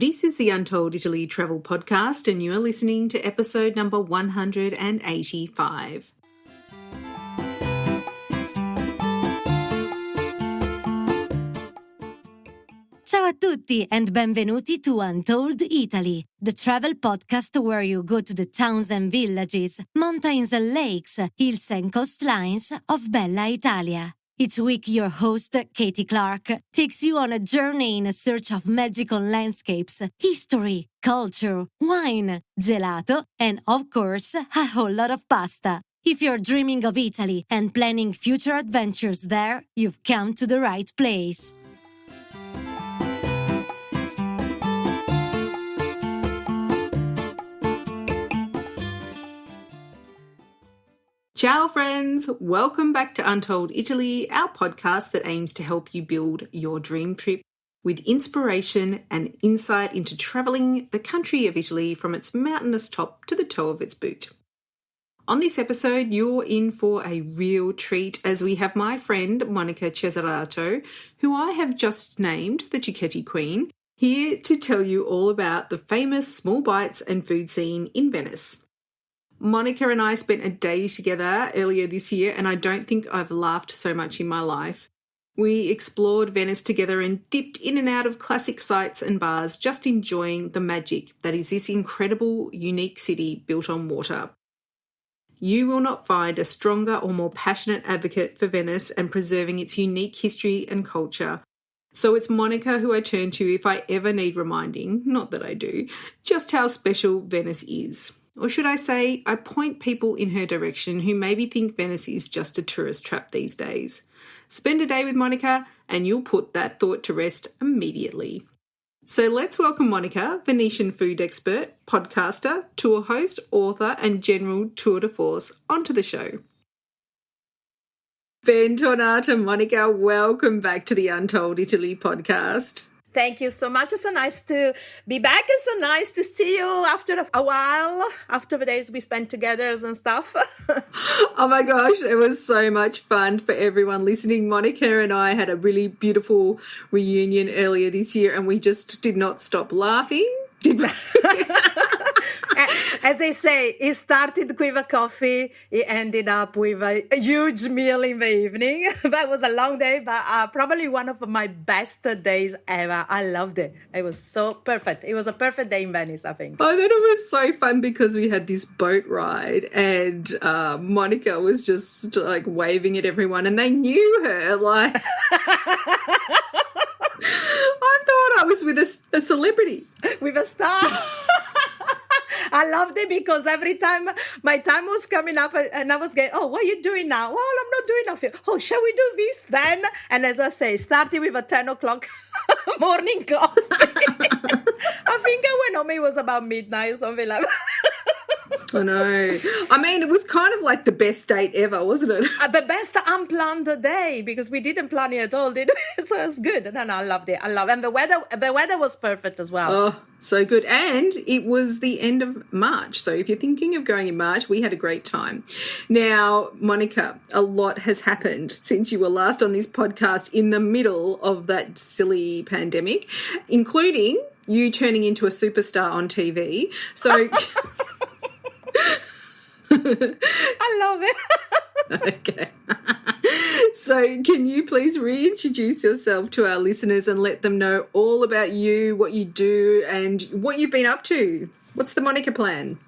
This is the Untold Italy travel podcast, and you are listening to episode number 185. Ciao a tutti and benvenuti to Untold Italy, the travel podcast where you go to the towns and villages, mountains and lakes, hills and coastlines of Bella Italia. Each week, your host, Katie Clark, takes you on a journey in search of magical landscapes, history, culture, wine, gelato, and of course, a whole lot of pasta. If you're dreaming of Italy and planning future adventures there, you've come to the right place. Ciao friends, welcome back to Untold Italy, our podcast that aims to help you build your dream trip with inspiration and insight into travelling the country of Italy from its mountainous top to the toe of its boot. On this episode, you're in for a real treat as we have my friend Monica Cesarato, who I have just named the Cicchetti Queen, here to tell you all about the famous small bites and food scene in Venice. Monica and I spent a day together earlier this year, and I don't think I've laughed so much in my life. We explored Venice together and dipped in and out of classic sites and bars, just enjoying the magic that is this incredible, unique city built on water. You will not find a stronger or more passionate advocate for Venice and preserving its unique history and culture. So it's Monica who I turn to if I ever need reminding, not that I do, just how special Venice is. Or should I say, I point people in her direction who maybe think Venice is just a tourist trap these days. Spend a day with Monica and you'll put that thought to rest immediately. So let's welcome Monica, Venetian food expert, podcaster, tour host, author and general tour de force, onto the show. Bentornata, Monica. Welcome back to the Untold Italy podcast. Thank you so much. It's so nice to be back. It's so nice to see you after a while, after the days we spent together and stuff. Oh my gosh, it was so much fun for everyone listening. Monica and I had a really beautiful reunion earlier this year and we just did not stop laughing. As they say, it started with a coffee, it ended up with a huge meal in the evening. That was a long day, but probably one of my best days ever. I loved it. It was so perfect. It was a perfect day in Venice, I think. I thought it was so fun because we had this boat ride and Monica was just like waving at everyone and they knew her. Like, I thought I was with a celebrity. With a star. I loved it because every time my time was coming up and I was getting, oh, what are you doing now? Well, I'm not doing nothing. Oh, shall we do this then? And as I say, starting with a 10 o'clock morning coffee. I think I went home, it was about midnight or something like that. I know. I mean, it was kind of like the best date ever, wasn't it? The best unplanned day because we didn't plan it at all, did we? So it was good. No, I loved it. And the weather was perfect as well. Oh, so good. And it was the end of March. So if you're thinking of going in March, we had a great time. Now, Monica, a lot has happened since you were last on this podcast in the middle of that silly pandemic, including you turning into a superstar on TV. So... I love it. Okay. So can you please reintroduce yourself to our listeners and let them know all about you, what you do and what you've been up to? What's the Monica plan?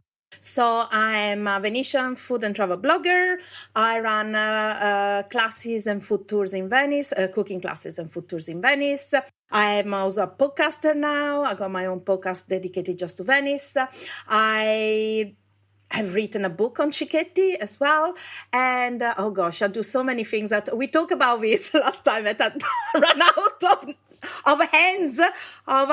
So I'm a Venetian food and travel blogger. I run classes and food tours in Venice, cooking classes and food tours in Venice. I'm also a podcaster now. I got my own podcast dedicated just to Venice. I've written a book on Cicchetti as well. And, oh gosh, I do so many things that we talked about this last time that I ran out of hands of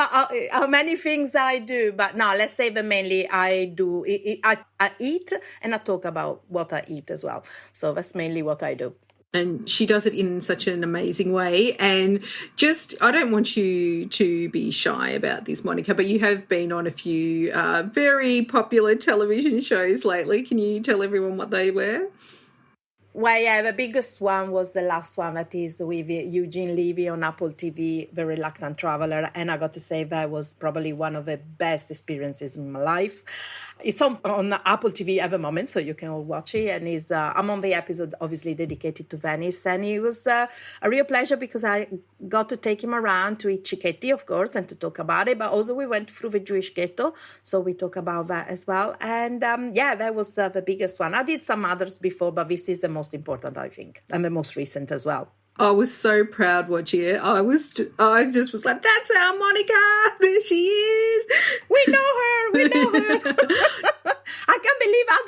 how many things I do. But no, let's say that mainly I do. I eat and I talk about what I eat as well. So that's mainly what I do. And she does it in such an amazing way. And just, I don't want you to be shy about this, Monica, but you have been on a few very popular television shows lately. Can you tell everyone what they were? Well, yeah, the biggest one was the last one, that is with Eugene Levy on Apple TV, The Reluctant Traveler. And I got to say that was probably one of the best experiences in my life. It's on Apple TV at the moment, so you can all watch it. And I'm on the episode, obviously, dedicated to Venice. And it was a real pleasure because I got to take him around to eat cicchetti, of course, and to talk about it. But also we went through the Jewish ghetto, so we talk about that as well. And that was the biggest one. I did some others before, but this is the most important, I think, and the most recent as well. I was so proud watching it. I just was like, that's our Monica. There she is. We know her. I can't believe I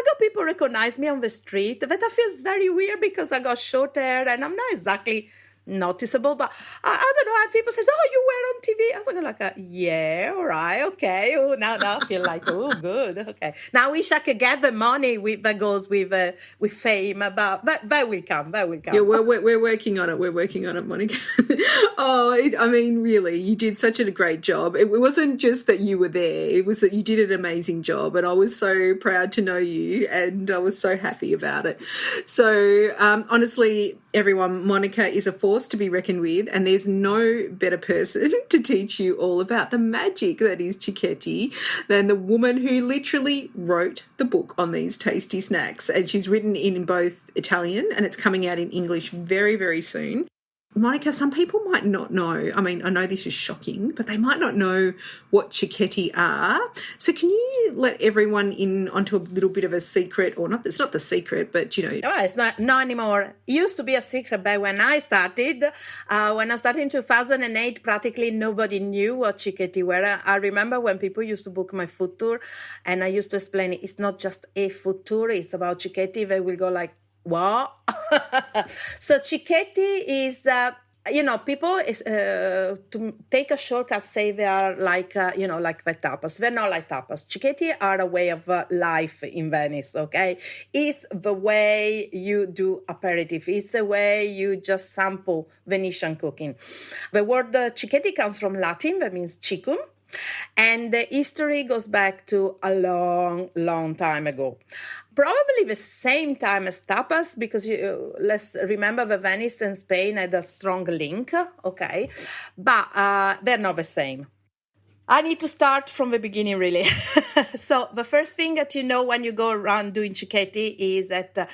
got people recognize me on the street. That feels very weird because I got short hair and I'm not exactly noticeable, but I don't know how people say, oh, you were on TV. I was like, yeah, all right, okay. Oh, now I feel like, oh, good, okay. Now I wish I could get the money that goes with fame, but that will come. Yeah, we're working on it. We're working on it, Monica. Really, you did such a great job. It wasn't just that you were there; it was that you did an amazing job, and I was so proud to know you, and I was so happy about it. So, honestly, everyone, Monica is a force to be reckoned with, and there's no better person to teach you all about the magic that is cicchetti than the woman who literally wrote the book on these tasty snacks. And she's written in both Italian and it's coming out in English very, very soon. Monica, some people might not know. I mean, I know this is shocking, but they might not know what cicchetti are. So can you let everyone in onto a little bit of a secret, or not? It's not the secret, but, you know. Oh, it's not anymore. It used to be a secret back when I started. When I started in 2008, practically nobody knew what cicchetti were. I remember when people used to book my food tour, and I used to explain it's not just a food tour, it's about cicchetti. They will go like, what? So cicchetti is, people to take a shortcut say they are like the tapas. They're not like tapas. Cicchetti are a way of life in Venice, okay? It's the way you do aperitif. It's the way you just sample Venetian cooking. The word cicchetti comes from Latin, that means cicum. And the history goes back to a long, long time ago. Probably the same time as tapas, because let's remember that Venice and Spain had a strong link, okay? But they're not the same. I need to start from the beginning, really. So the first thing that you know when you go around doing cicchetti is that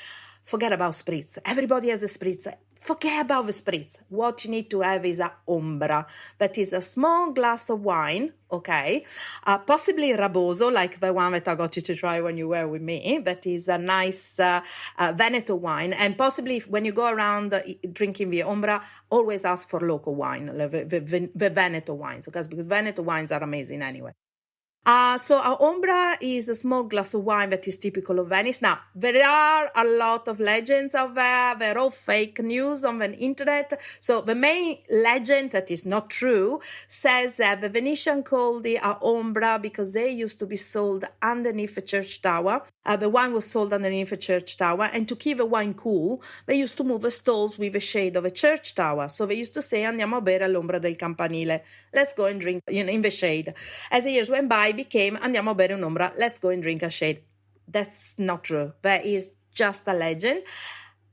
forget about spritz. Everybody has a spritz. Forget about the spritz. What you need to have is a ombra. That is a small glass of wine, okay? Possibly Raboso, like the one that I got you to try when you were with me. That is a nice Veneto wine. And possibly when you go around drinking the ombra, always ask for local wine, the Veneto wines, because Veneto wines are amazing anyway. So our ombra is a small glass of wine that is typical of Venice. Now, there are a lot of legends out there. They're all fake news on the internet. So the main legend that is not true says that the Venetian called the ombra because they used to be sold underneath the church tower. The wine was sold underneath the church tower. And to keep the wine cool, they used to move the stalls with the shade of a church tower. So they used to say, andiamo a bere all'ombra del campanile. Let's go and drink in the shade. As the years went by, became andiamo a bere un'ombra, let's go and drink a shade. That's not true. That is just a legend.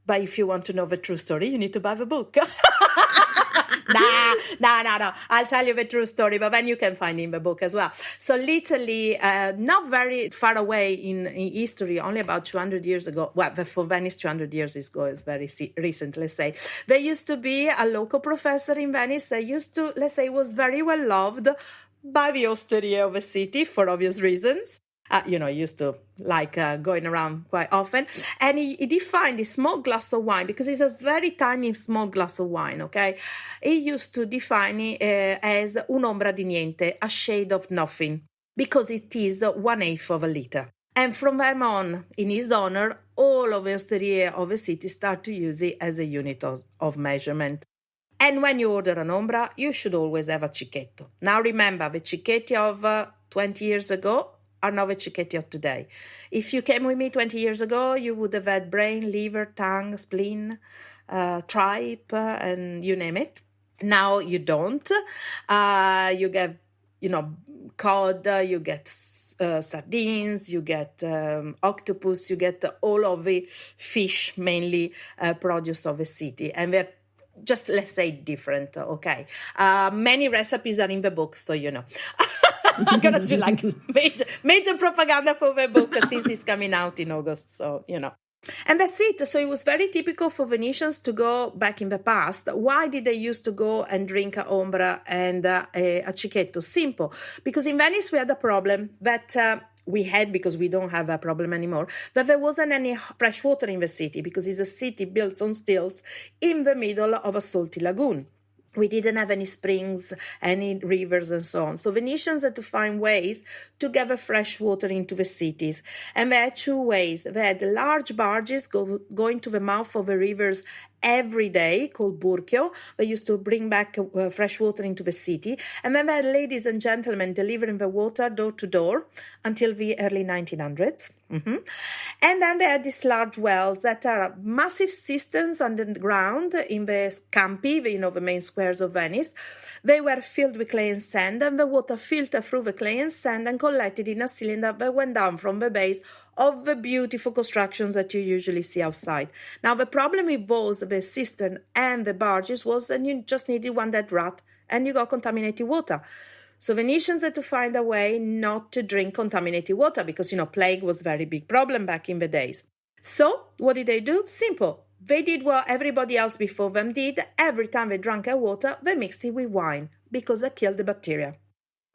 But if you want to know the true story, you need to buy the book. No. I'll tell you the true story, but then you can find it in the book as well. So literally, not very far away in history, only about 200 years ago, well, for Venice, 200 years ago is very recent, let's say. There used to be a local professor in Venice that used to, let's say, was very well loved by the osteria of the city for obvious reasons. Used to like going around quite often. And he defined a small glass of wine, because it's a very tiny small glass of wine, okay? He used to define it as un'ombra di niente, a shade of nothing, because it is 1/8 of a liter. And from then on, in his honor, all of the osteria of the city start to use it as a unit of measurement. And when you order an ombra, you should always have a cicchetto. Now remember, the cicchetti of 20 years ago are not the cicchetti of today. If you came with me 20 years ago, you would have had brain, liver, tongue, spleen, tripe, and you name it. Now you don't. You get, cod, you get sardines, you get octopus, you get all of the fish, mainly produce of the city. And they're just, let's say, different, okay? Many recipes are in the book, so you know. I'm going to do like major propaganda for the book since it's coming out in August, so, you know. And that's it. So it was very typical for Venetians to go back in the past. Why did they used to go and drink a ombra and a cicchetto? Simple. Because in Venice we had a problem that we had, because we don't have a problem anymore, that there wasn't any fresh water in the city, because it's a city built on stilts in the middle of a salty lagoon. We didn't have any springs, any rivers, and so on. So Venetians had to find ways to gather fresh water into the cities. And they had two ways. They had large barges going to the mouth of the rivers every day, called burchio. They used to bring back fresh water into the city. And then they had ladies and gentlemen delivering the water door to door until the early 1900s. Mm-hmm. And then they had these large wells that are massive cisterns underground in the campi, you know, the main squares of Venice. They were filled with clay and sand, and the water filtered through the clay and sand and collected in a cylinder that went down from the base of the beautiful constructions that you usually see outside. Now, the problem with those, the cistern and the barges, was that you just needed one dead rat and you got contaminated water. So Venetians had to find a way not to drink contaminated water because, you know, plague was a very big problem back in the days. So what did they do? Simple. They did what everybody else before them did. Every time they drank their water, they mixed it with wine because they killed the bacteria.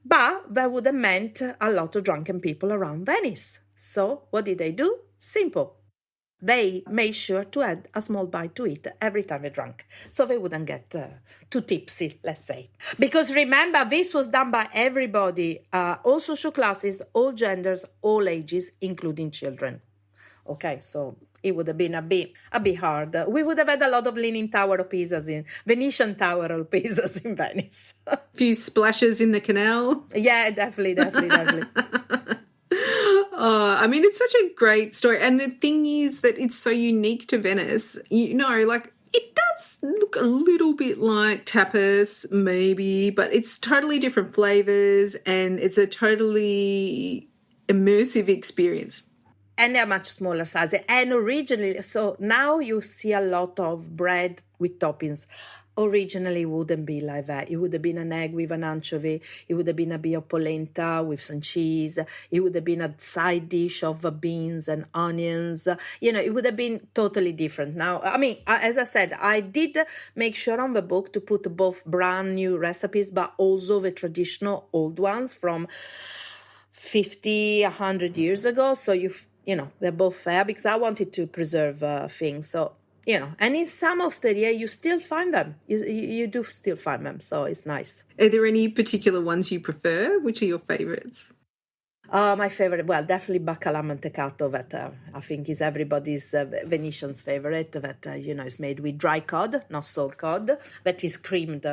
But that would have meant a lot of drunken people around Venice. So what did they do? Simple. They made sure to add a small bite to eat every time they drank, so they wouldn't get too tipsy, let's say. Because remember, this was done by everybody, all social classes, all genders, all ages, including children. Okay, so it would have been a bit hard. We would have had a lot of Leaning Tower of Pisa's in Venetian Tower of Pisa's in Venice. A few splashes in the canal. Yeah, definitely. I mean, it's such a great story. And the thing is that it's so unique to Venice. You know, like, it does look a little bit like tapas, maybe, but it's totally different flavors and it's a totally immersive experience. And they're much smaller sizes. And originally, so now you see a lot of bread with toppings. Originally, it wouldn't be like that. It would have been an egg with an anchovy. It would have been a bit of polenta with some cheese. It would have been a side dish of beans and onions. You know, it would have been totally different. Now, I mean, as I said, I did make sure on the book to put both brand new recipes, but also the traditional old ones from 50, 100 years ago. So, you know, they're both fair because I wanted to preserve things. So, you know, and in some osteria, you still find them. You do still find them, so it's nice. Are there any particular ones you prefer? Which are your favourites? My favorite, well, definitely baccalà mantecato, that I think is everybody's Venetian's favorite, that, you know, is made with dry cod, not salt cod, that is creamed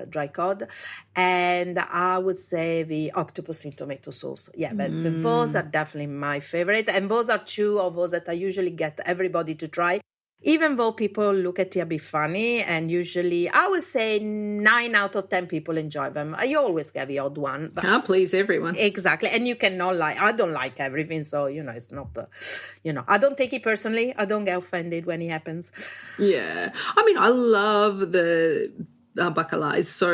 dry cod. And I would say the octopus in tomato sauce. Yeah, those are definitely my favorite. And those are two of those that I usually get everybody to try. Even though people look at it a bit funny, and usually I would say 9 out of 10 people enjoy them. You always get the odd one. But can't please everyone. Exactly. And you cannot like, I don't like everything. So, you know, it's not, you know, I don't take it personally. I don't get offended when it happens. Yeah. I mean, I love the baccalà. It's so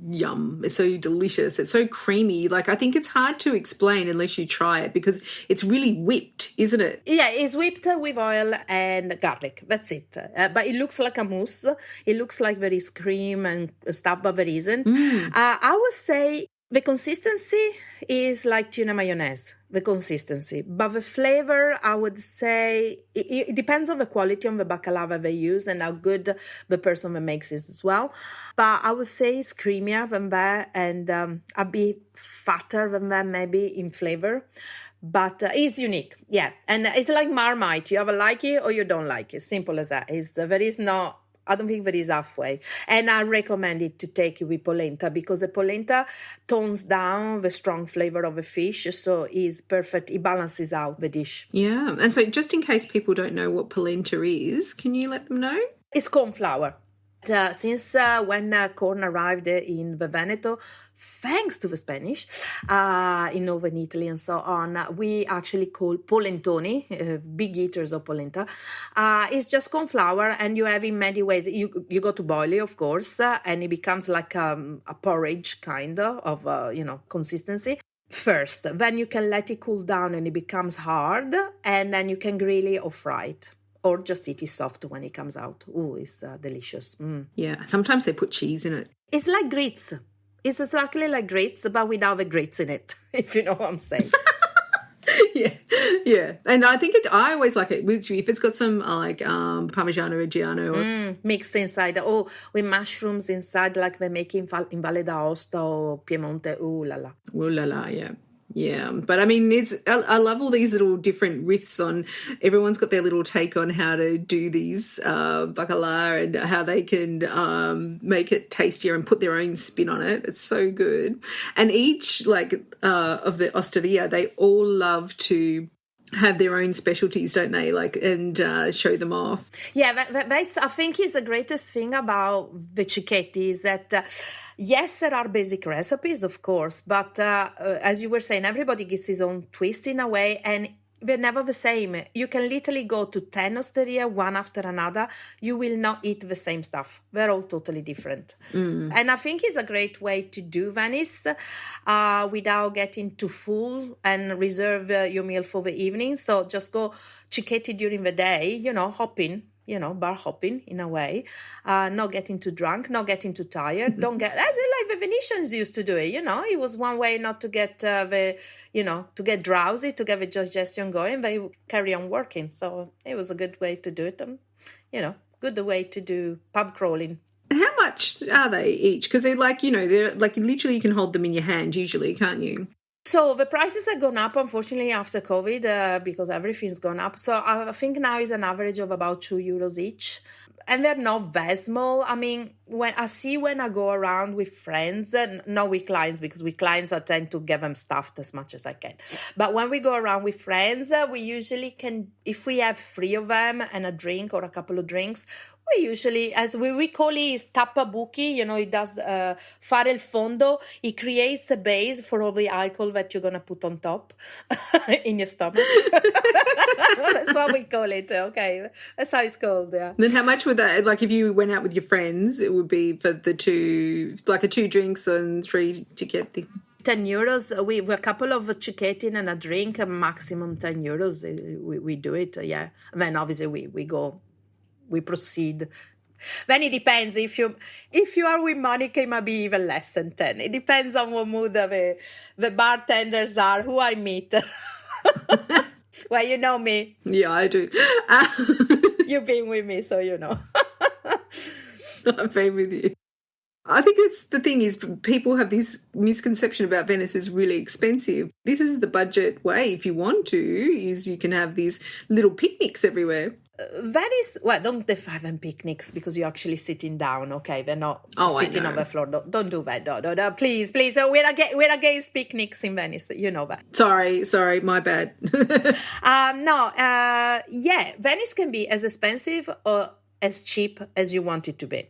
yum. It's so delicious. It's so creamy. Like, I think it's hard to explain unless you try it because it's really whipped, isn't it? Yeah, it's whipped with oil and garlic. That's it. But it looks like a mousse. It looks like there is cream and stuff, but there isn't. I would say the consistency is like tuna mayonnaise, the consistency. But the flavor, I would say, it depends on the quality of the baccalà they use and how good the person that makes it as well. But I would say it's creamier than that and a bit fatter than that maybe in flavor. But it's unique, yeah. And it's like Marmite. You either like it or you don't like it. Simple as that. There is no... I don't think there is halfway. And I recommend it to take it with polenta because the polenta tones down the strong flavor of the fish. So it's perfect. It balances out the dish. Yeah. And so just in case people don't know what polenta is, can you let them know? It's corn flour. Since when corn arrived in the Veneto, thanks to the Spanish, in northern Italy and so on, we actually call polentoni, big eaters of polenta. It's just corn flour, and you have in many ways. You go to boil it, of course, and it becomes like a porridge kind of consistency. First, then you can let it cool down and it becomes hard, and then you can grill it or fry it. Or just eat it soft when it comes out. Oh, it's delicious. Yeah, sometimes they put cheese in it. It's like grits. It's exactly like grits, but without the grits in it, if you know what I'm saying. Yeah. And I think I always like it if it's got some Parmigiano Reggiano. Mixed inside. Oh, with mushrooms inside, like they make in Valle d'Aosta or Piemonte. Ooh la la. Ooh la la, yeah. Yeah, but I mean, I love all these little different riffs on. Everyone's got their little take on how to do these baccalà and how they can make it tastier and put their own spin on it. It's so good. And each of the osteria, they all love to have their own specialties, don't they? And show them off. Yeah, that's, I think, is the greatest thing about the Cicchetti is that, yes, there are basic recipes, of course, but as you were saying, everybody gets his own twist in a way, and they're never the same. You can literally go to 10 osteria, one after another. You will not eat the same stuff. They're all totally different. And I think it's a great way to do Venice without getting too full and reserve your meal for the evening. So just go Cicchetti during the day, hopping. Bar hopping in a way, not getting too drunk, not getting too tired. Don't get like the Venetians used to do it. It was one way not to get to get drowsy, to get the digestion going. They carry on working, so it was a good way to do it. Good way to do pub crawling. How much are they each? Because they're they're literally you can hold them in your hand usually, can't you? So the prices have gone up, unfortunately, after COVID, because everything's gone up. So I think now is an average of about €2 each. And they're not that small. I mean, when I go around with friends, and not with clients, because with clients I tend to get them stuffed as much as I can. But when we go around with friends, we usually can, if we have 3 of them and a drink or a couple of drinks, we usually, as we call it, is tappa buchi. It does fare il fondo. It creates a base for all the alcohol that you're going to put on top in your stomach. That's what we call it. Okay, that's how it's called. Yeah. Then how much would that, if you went out with your friends, it would be for the 2 drinks and 3 Cicchetti? €10. We a couple of Cicchetti and a drink, maximum €10. We do it. Yeah. And then obviously we proceed. Then it depends. If you are with Monica, it might be even less than 10. It depends on what mood the bartenders are, who I meet. Well, you know me. Yeah, I do. You've been with me, so you know. I've been with you. I think the thing is people have this misconception about Venice is really expensive. This is the budget way. If you want to, is you can have these little picnics everywhere. Venice, well, don't define them picnics because you're actually sitting down, okay? They're not sitting on the floor. Don't do that. No, please. We're against picnics in Venice. You know that. Sorry, my bad. Venice can be as expensive or as cheap as you want it to be.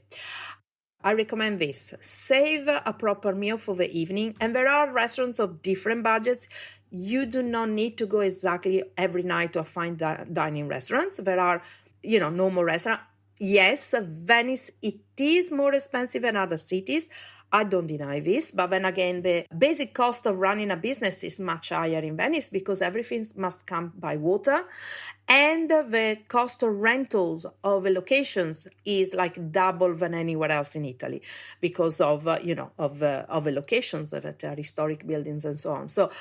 I recommend this. Save a proper meal for the evening. And there are restaurants of different budgets. You do not need to go exactly every night to a fine dining restaurants. There are, normal restaurants. Yes, Venice, it is more expensive than other cities. I don't deny this. But then again, the basic cost of running a business is much higher in Venice because everything must come by water. And the cost of rentals of the locations is like double than anywhere else in Italy because of the locations that are historic buildings and so on. So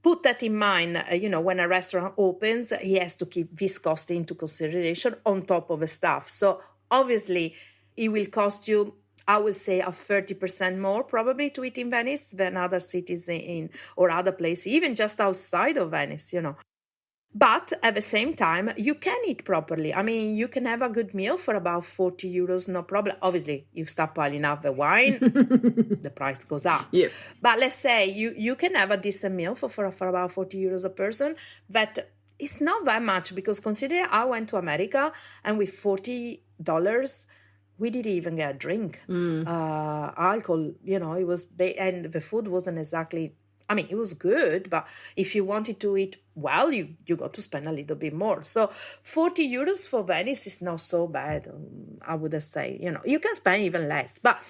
put that in mind, when a restaurant opens, he has to keep this cost into consideration on top of the staff. So obviously, it will cost you, I would say, 30% more probably to eat in Venice than other cities or other places, even just outside of Venice, But at the same time, you can eat properly. I mean, you can have a good meal for about €40, no problem. Obviously, you start piling up the wine, the price goes up. Yeah. But let's say you can have a decent meal for about €40 a person. That is not that much because consider I went to America and with $40, we didn't even get a drink. Alcohol, it was, and the food wasn't exactly, I mean, it was good, but if you wanted to eat well, you got to spend a little bit more. So 40 euros for Venice is not so bad, I would say. You can spend even less. But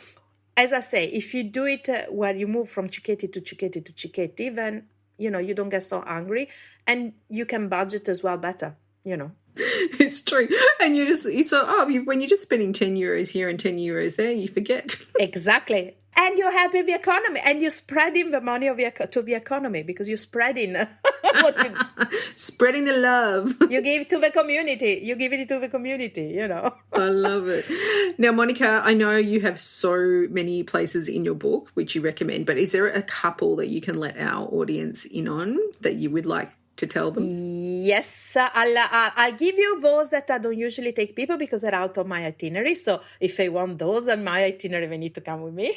as I say, if you do it where you move from Cicchetti to Cicchetti to Cicchetti, then, you don't get so hungry and you can budget as well better, It's true. And when you're just spending 10 euros here and 10 euros there, you forget. Exactly. And you're happy with the economy, and you're spreading the money to the economy, because you're spreading spreading the love. You give it to the community. You give it to the community, I love it. Now, Monica, I know you have so many places in your book which you recommend, but is there a couple that you can let our audience in on that you would like to tell them? Yes, I'll give you those that I don't usually take people because they're out of my itinerary. So if they want those on my itinerary, they need to come with me.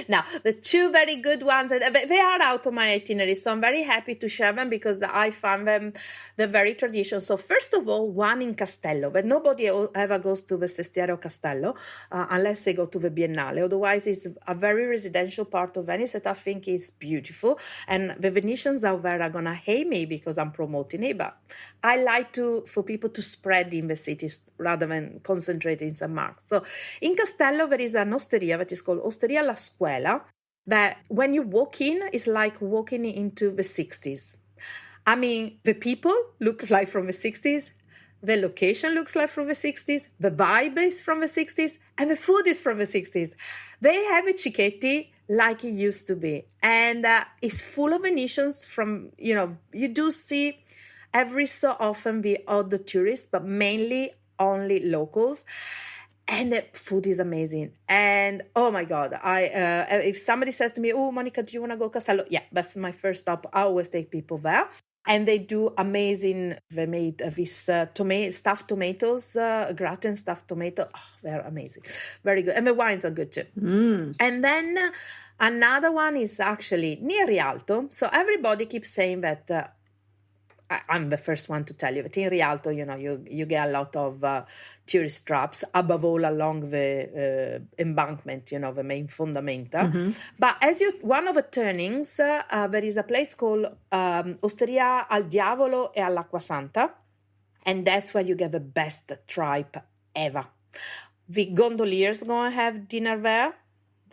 Now, the two very good ones, they are out of my itinerary, so I'm very happy to share them because I found them, they're very traditional. So first of all, one in Castello, but nobody ever goes to the Sestiero Castello unless they go to the Biennale. Otherwise, it's a very residential part of Venice that I think is beautiful. And the Venetians out there are going to hate me because I'm promoting it, but I like for people to spread in the cities rather than concentrate in St. Mark's. So in Castello, there is an osteria that is called Osteria La Scuola, that when you walk in, it's like walking into the 60s. I mean, the people look like from the 60s, the location looks like from the 60s, the vibe is from the 60s, and the food is from the 60s. They have a Cicchetti like it used to be. And it's full of Venetians from, you do see every so often the odd tourists, but mainly only locals. And the food is amazing. And oh my God, if somebody says to me, "Oh, Monica, do you want to go Castello?" Yeah, that's my first stop. I always take people there. And they do amazing. They made this stuffed tomatoes, gratin stuffed tomato. Oh, they're amazing. Very good. And the wines are good too. And then another one is actually near Rialto. So everybody keeps saying that I'm the first one to tell you that in Rialto, you get a lot of tourist traps, above all along the embankment, the main fundamenta. Mm-hmm. But one of the turnings, there is a place called Osteria al Diavolo e all'Acqua Santa, and that's where you get the best tripe ever. The gondoliers go and have dinner there.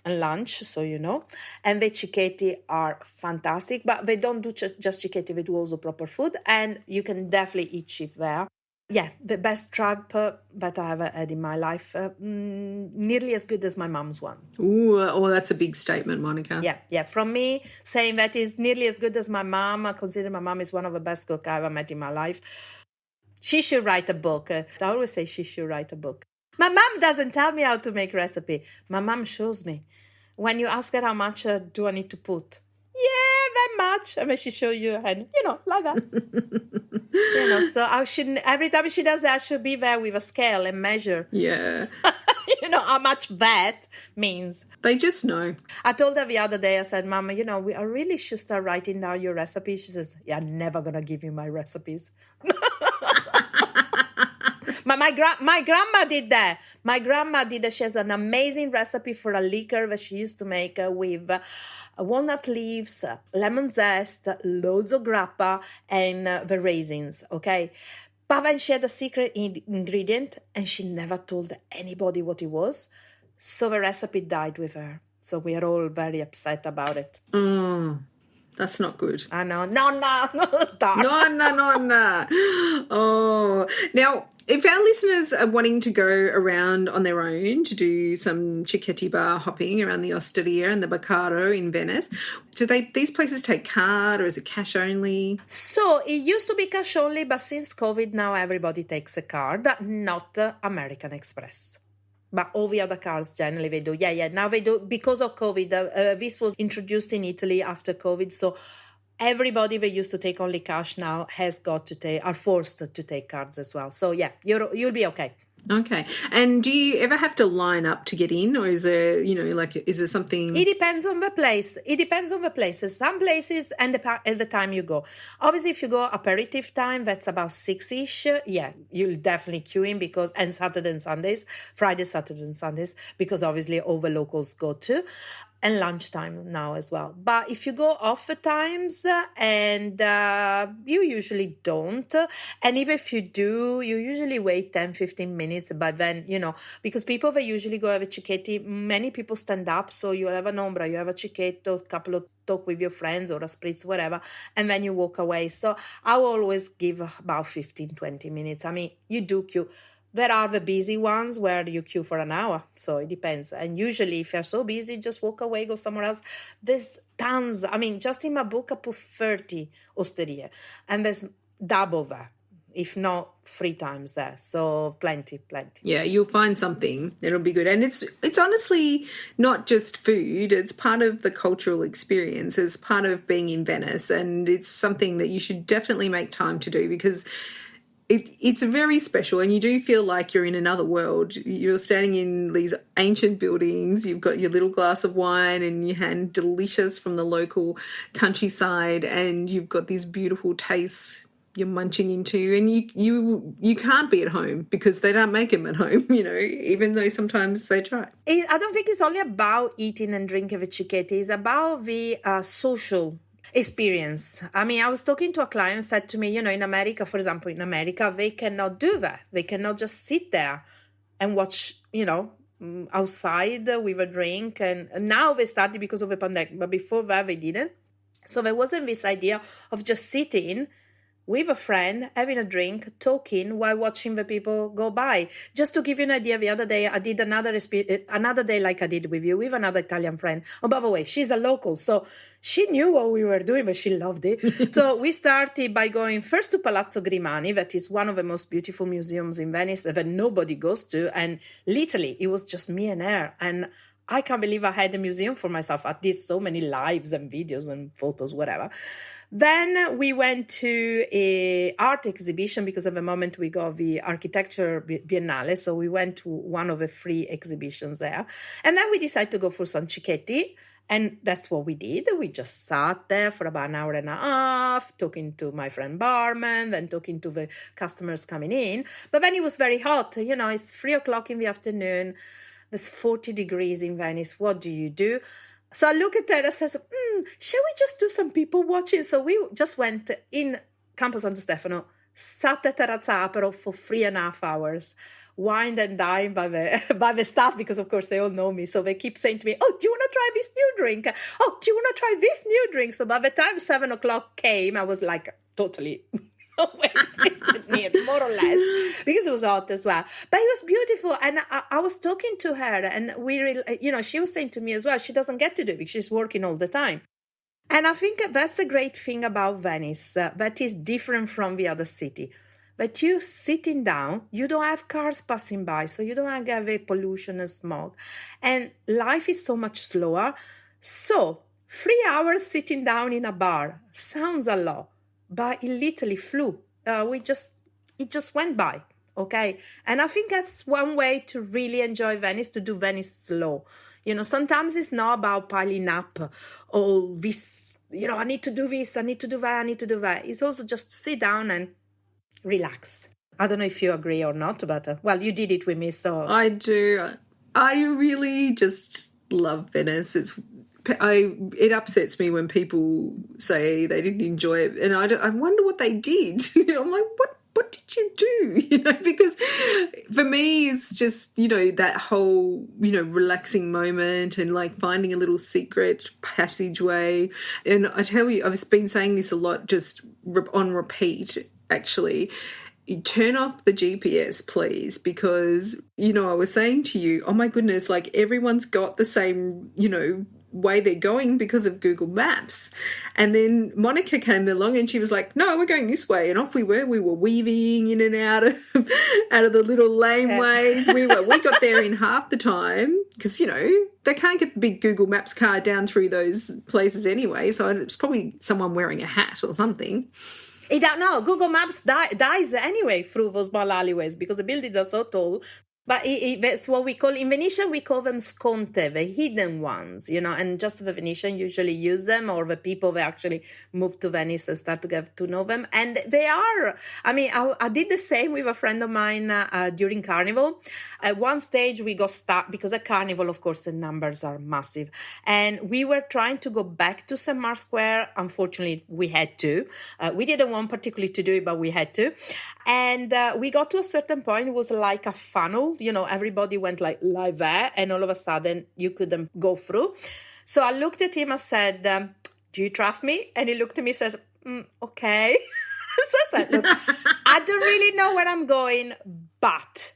And lunch, so and the Cicchetti are fantastic, but they don't do just Cicchetti, they do also proper food, and you can definitely eat cheap there. Yeah, the best tripe that I ever had in my life, nearly as good as my mom's one. Ooh, that's a big statement, Monica. Yeah, from me saying that is nearly as good as my mom. I consider my mom is one of the best cooks I ever met in my life. She should write a book. I always say she should write a book. My mom doesn't tell me how to make recipe. My mom shows me. When you ask her how much do I need to put? Yeah, that much. And then she show you, and like that. So I shouldn't. Every time she does that, I should be there with a scale and measure. Yeah. How much that means. They just know. I told her the other day, I said, Mama, I really should start writing down your recipes. She says, yeah, I'm never going to give you my recipes. My grandma did that. My grandma did that. She has an amazing recipe for a liquor that she used to make with walnut leaves, lemon zest, loads of grappa, and the raisins, okay? But then she had a secret ingredient, and she never told anybody what it was. So the recipe died with her. So we are all very upset about it. That's not good. I know. No. No. Oh, now, if our listeners are wanting to go around on their own to do some Cicchetti bar hopping around the Osteria and the Baccaro in Venice, do these places take card or is it cash only? So it used to be cash only, but since COVID, now everybody takes a card, not American Express. But all the other cards, generally, they do. Yeah. Now they do, because of COVID. This was introduced in Italy after COVID. So everybody that used to take only cash now are forced to take cards as well. So, yeah, you'll be okay. Okay. And do you ever have to line up to get in, or is there, is there something? It depends on the place. It depends on the places. Some places and at the time you go. Obviously, if you go aperitif time, that's about 6-ish. Yeah, you'll definitely queue in and Saturday and Sundays, Friday, Saturday and Sundays, because obviously all the locals go too. And lunchtime now as well. But if you go off the times and you usually don't, and even if you do, you usually wait 10, 15 minutes. But then, because people that usually go have a cicchetti, many people stand up. So you have an ombra, you have a cicchetto, a couple of talk with your friends or a spritz, whatever, and then you walk away. So I will always give about 15, 20 minutes. I mean, you do queue. There are the busy ones where you queue for an hour. So it depends. And usually if you're so busy, just walk away, go somewhere else. There's tons. I mean, just in my book, I put 30 osterie. And there's double that, if not 3 times that. So plenty. Yeah, you'll find something. It'll be good. And it's honestly not just food. It's part of the cultural experience. It's part of being in Venice. And it's something that you should definitely make time to do, because it's very special, and you do feel like you're in another world. You're standing in these ancient buildings, you've got your little glass of wine and your hand delicious from the local countryside, and you've got these beautiful tastes you're munching into, and you can't be at home because they don't make them at home, even though sometimes they try. I don't think it's only about eating and drinking the cicchetti. It's about the social experience. I mean, I was talking to a client, said to me, in America, for example, they cannot do that. They cannot just sit there and watch, outside with a drink. And now they started because of the pandemic, but before that they didn't. So there wasn't this idea of just sitting with a friend, having a drink, talking while watching the people go by. Just to give you an idea, the other day I did another day like I did with you, with another Italian friend. Oh, by the way, she's a local, so she knew what we were doing, but she loved it. So we started by going first to Palazzo Grimani, that is one of the most beautiful museums in Venice that nobody goes to. And literally, it was just me and her. And I can't believe I had a museum for myself. I did so many lives and videos and photos, whatever. Then we went to an art exhibition because at the moment we got the architecture biennale. So we went to one of the 3 exhibitions there. And then we decided to go for some cicchetti. And that's what we did. We just sat there for about an hour and a half, talking to my friend barman, then talking to the customers coming in. But then it was very hot. It's 3:00 in the afternoon. There's 40 degrees in Venice. What do you do? So I look at her and I says, shall we just do some people watching? So we just went in Campo Santo Stefano, sat at Terrazza Apero for 3.5 hours, wined and dined by the staff, because of course they all know me. So they keep saying to me, oh, do you want to try this new drink? Oh, do you want to try this new drink? So by the time 7:00 came, I was like totally wasted more or less, because it was hot as well. But it was beautiful. And I was talking to her, and she was saying to me as well, she doesn't get to do it because she's working all the time. And I think that's a great thing about Venice, that is different from the other city. But you sitting down, you don't have cars passing by, so you don't have a pollution and smog. And life is so much slower. So 3 hours sitting down in a bar sounds a lot, but it literally flew. It just went by, okay? And I think that's one way to really enjoy Venice, to do Venice slow. Sometimes it's not about piling up, oh, this, I need to do this, I need to do that, I need to do that. It's also just to sit down and relax. I don't know if you agree or not, but, well, you did it with me, so. I do. I really just love Venice. It upsets me when people say they didn't enjoy it, and I wonder what they did. I'm like, what did you do? Because for me, it's just, that whole, relaxing moment and like finding a little secret passageway. And I tell you, I've been saying this a lot, just on repeat, actually. Turn off the GPS, please, because, I was saying to you, oh my goodness, like everyone's got the same, way they're going because of Google Maps. And then Monica came along and she was like, no, we're going this way. And off we were weaving in and out of the little laneways. We got there in half the time because, they can't get the big Google Maps car down through those places anyway. So it's probably someone wearing a hat or something. No, Google Maps dies anyway through those small alleyways because the buildings are so tall. But that's what we call, in Venetian, we call them sconte, the hidden ones, and just the Venetian usually use them, or the people that actually move to Venice and start to get to know them. And they are, I did the same with a friend of mine during Carnival. At one stage, we got stuck because at Carnival, of course, the numbers are massive. And we were trying to go back to St. Mark's Square. Unfortunately, we had to. We didn't want particularly to do it, but we had to. And we got to a certain point, it was like a funnel. Everybody went like that, and all of a sudden you couldn't go through. So I looked at him, I said, do you trust me? And he looked at me and says, okay. So I said, look, I don't really know where I'm going, but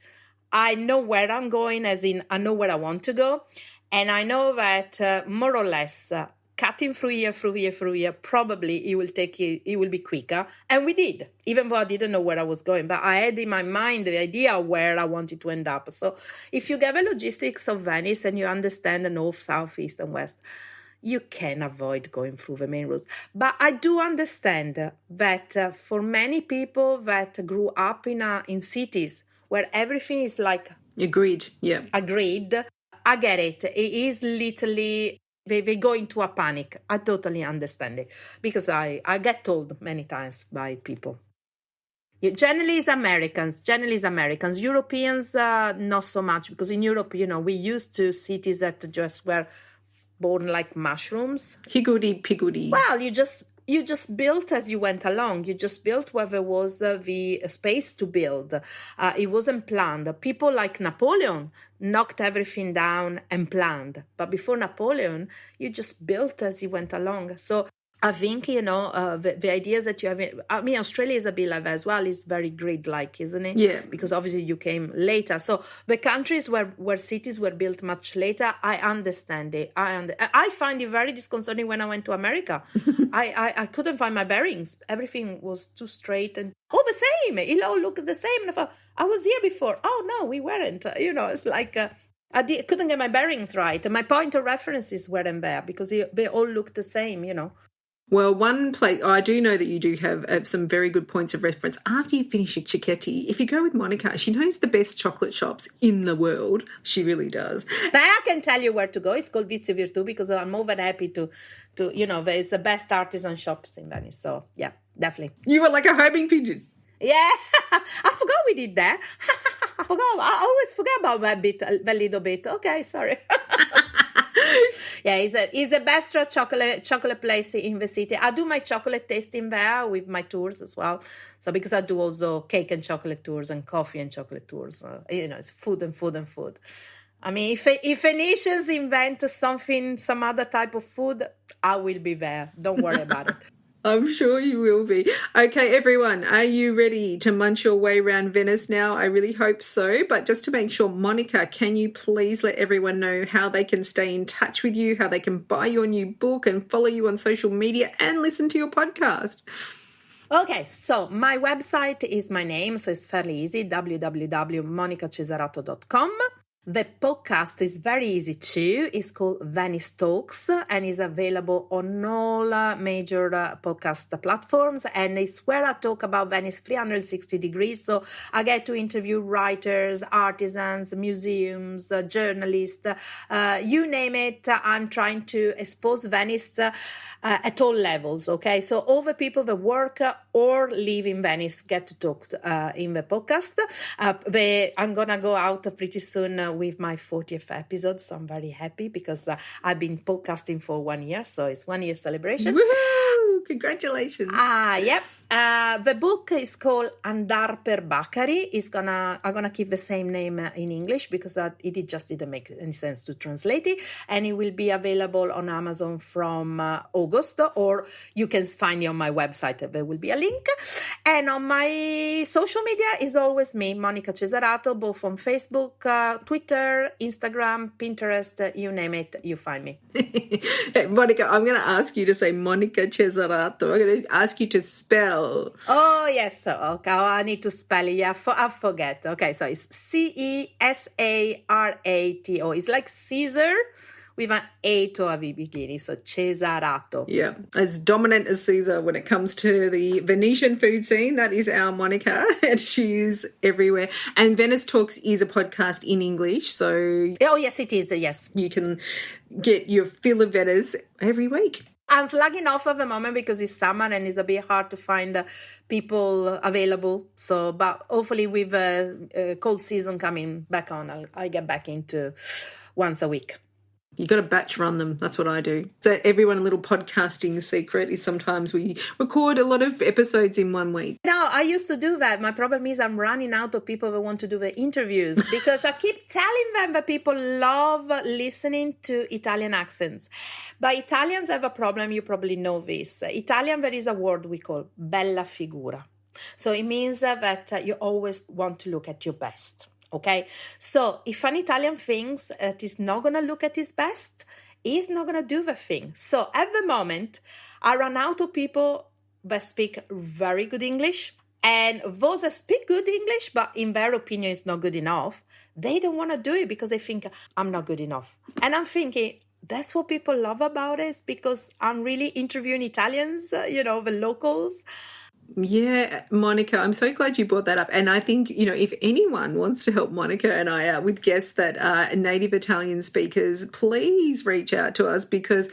I know where I'm going, as in I know where I want to go. And I know that more or less cutting through here, probably it will be quicker. And we did, even though I didn't know where I was going. But I had in my mind the idea where I wanted to end up. So if you get the logistics of Venice and you understand the north, south, east, and west, you can avoid going through the main roads. But I do understand that for many people that grew up in cities where everything is like... Agreed, yeah. Agreed. I get it. It is literally... They go into a panic. I totally understand it because I get told many times by people. Generally, it's Americans. Europeans, not so much, because in Europe, we used to cities that just were born like mushrooms. Higgledy-piggledy. Well, you just built as you went along. You just built where there was the space to build. It wasn't planned. People like Napoleon knocked everything down and planned. But before Napoleon, you just built as you went along. So I think, the ideas that you have... Australia is a bit like that as well. It's very grid-like, isn't it? Yeah. Because obviously you came later. So the countries where cities were built much later, I understand it. I find it very disconcerting when I went to America. I couldn't find my bearings. Everything was too straight and all the same. It all looked the same. And I thought, I was here before. Oh, no, we weren't. It's like... I couldn't get my bearings right. And my point of references weren't there because they all looked the same, Well, one place, I do know that you do have some very good points of reference. After you finish your Cicchetti, if you go with Monica, she knows the best chocolate shops in the world. She really does. I can tell you where to go. It's called Vizio Virtù because I'm more than happy to there's the best artisan shops in Venice. So, yeah, definitely. You were like a homing pigeon. Yeah, I forgot we did that. I always forget about that little bit. Okay, sorry. Yeah, it's the best chocolate place in the city. I do my chocolate tasting there with my tours as well. So because I do also cake and chocolate tours and coffee and chocolate tours. It's food and food and food. I mean, if Venetians invent some other type of food, I will be there. Don't worry about it. I'm sure you will be. Okay, everyone, are you ready to munch your way around Venice now? I really hope so. But just to make sure, Monica, can you please let everyone know how they can stay in touch with you, how they can buy your new book and follow you on social media and listen to your podcast? Okay, so my website is my name, so it's fairly easy, www.monicacesarato.com. The podcast is very easy too. It's called Venice Talks and is available on all major podcast platforms. And it's where I talk about Venice 360 degrees. So I get to interview writers, artisans, museums, journalists, you name it. I'm trying to expose Venice at all levels. Okay, so all the people that work or live in Venice get to talk in the podcast. I'm gonna go out pretty soon with my 40th episode, so I'm very happy because I've been podcasting for 1 year, so it's 1 year celebration. Woohoo! Congratulations! Yep. The book is called Andar per Bacari. I'm gonna keep the same name in English because it didn't make any sense to translate it, and it will be available on Amazon from August, or you can find it on my website. There will be a link, and on my social media is always me, Monica Cesarato, both on Facebook, Twitter, Instagram, Pinterest, you name it, you find me. Hey, Monica, I'm going to ask you to say Monica Cesarato. I'm going to ask you to spell. Oh, yes. Okay. Oh, I need to spell it. Yeah, I forget. Okay, so it's Cesarato. It's like Caesar with an A to a V beginning, so Cesarato. Yeah, as dominant as Caesar when it comes to the Venetian food scene, that is our Monica, and she is everywhere. And Venice Talks is a podcast in English, so Oh, yes, it is, yes. you can get your fill of Venice every week. I'm slugging off at the moment because it's summer and it's a bit hard to find people available. So, but hopefully with cold season coming back on, I'll get back into once a week. You got to batch run them. That's what I do. So everyone, a little podcasting secret is sometimes we record a lot of episodes in 1 week. No, I used to do that. My problem is I'm running out of people that want to do the interviews because I keep telling them that people love listening to Italian accents. But Italians have a problem. You probably know this. Italian, there is a word we call bella figura. So it means that you always want to look at your best. Okay, so if an Italian thinks that he's not going to look at his best, he's not going to do the thing. So at the moment, I run out of people that speak very good English. And those that speak good English, but in their opinion is not good enough, they don't want to do it because they think, I'm not good enough. And I'm thinking, that's what people love about it, because I'm really interviewing Italians, the locals. Yeah, Monica, I'm so glad you brought that up. And I think, if anyone wants to help Monica and I out with guests that are native Italian speakers, please reach out to us, because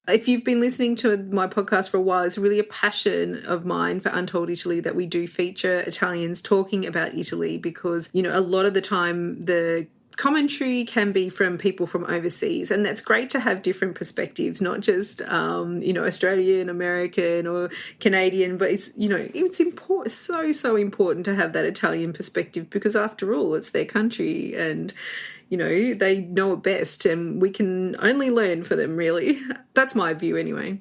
if you've been listening to my podcast for a while, it's really a passion of mine for Untold Italy that we do feature Italians talking about Italy, because, a lot of the time the commentary can be from people from overseas, and that's great to have different perspectives, not just Australian, American or Canadian, but it's important, so important to have that Italian perspective, because after all it's their country and they know it best, and we can only learn for them, really. That's my view anyway.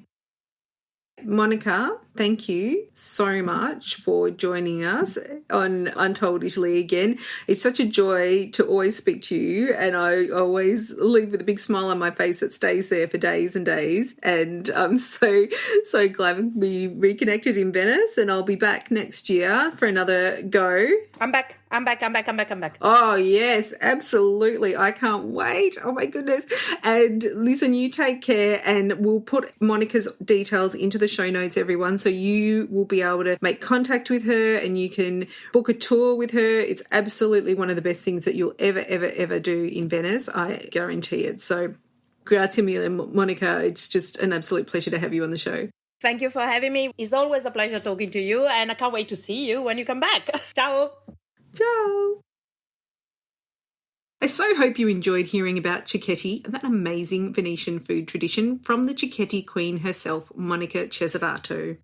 Monica, thank you so much for joining us on Untold Italy again. It's such a joy to always speak to you, and I always leave with a big smile on my face that stays there for days and days. And I'm so glad we reconnected in Venice, and I'll be back next year for another go. I'm back. Oh, yes, absolutely. I can't wait. Oh, my goodness. And listen, you take care, and we'll put Monica's details into the show notes, everyone, so you will be able to make contact with her and you can book a tour with her. It's absolutely one of the best things that you'll ever do in Venice. I guarantee it. So grazie mille, Monica. It's just an absolute pleasure to have you on the show. Thank you for having me. It's always a pleasure talking to you, and I can't wait to see you when you come back. Ciao. Ciao. I so hope you enjoyed hearing about Cicchetti, that amazing Venetian food tradition from the Cicchetti queen herself, Monica Cesarato.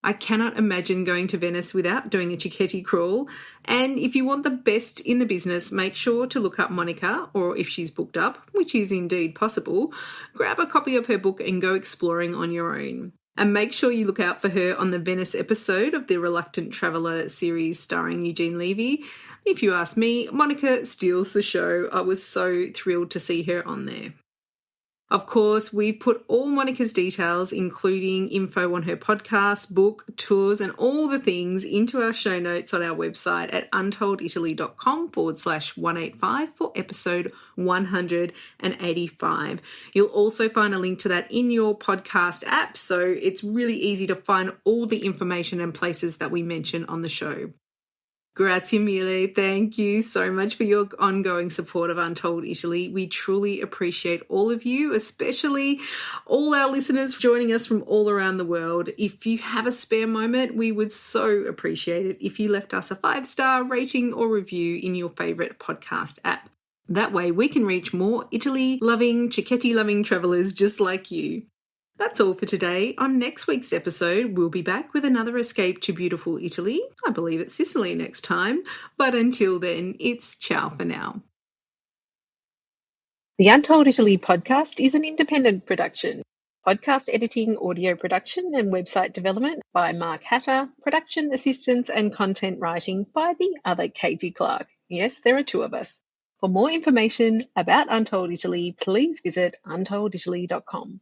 I cannot imagine going to Venice without doing a Cicchetti crawl, and if you want the best in the business, make sure to look up Monica, or if she's booked up, which is indeed possible, grab a copy of her book and go exploring on your own. And make sure you look out for her on the Venice episode of the Reluctant Traveller series starring Eugene Levy. If you ask me, Monica steals the show. I was so thrilled to see her on there. Of course, we've put all Monica's details, including info on her podcast, book, tours, and all the things into our show notes on our website at untolditaly.com/185 for episode 185. You'll also find a link to that in your podcast app, so it's really easy to find all the information and places that we mention on the show. Grazie mille. Thank you so much for your ongoing support of Untold Italy. We truly appreciate all of you, especially all our listeners joining us from all around the world. If you have a spare moment, we would so appreciate it if you left us a 5-star rating or review in your favourite podcast app. That way we can reach more Italy-loving, Cicchetti-loving travellers just like you. That's all for today. On next week's episode, we'll be back with another escape to beautiful Italy. I believe it's Sicily next time. But until then, it's ciao for now. The Untold Italy podcast is an independent production. Podcast editing, audio production and website development by Mark Hatter. Production assistance and content writing by the other Katie Clark. Yes, there are 2 of us. For more information about Untold Italy, please visit untolditaly.com.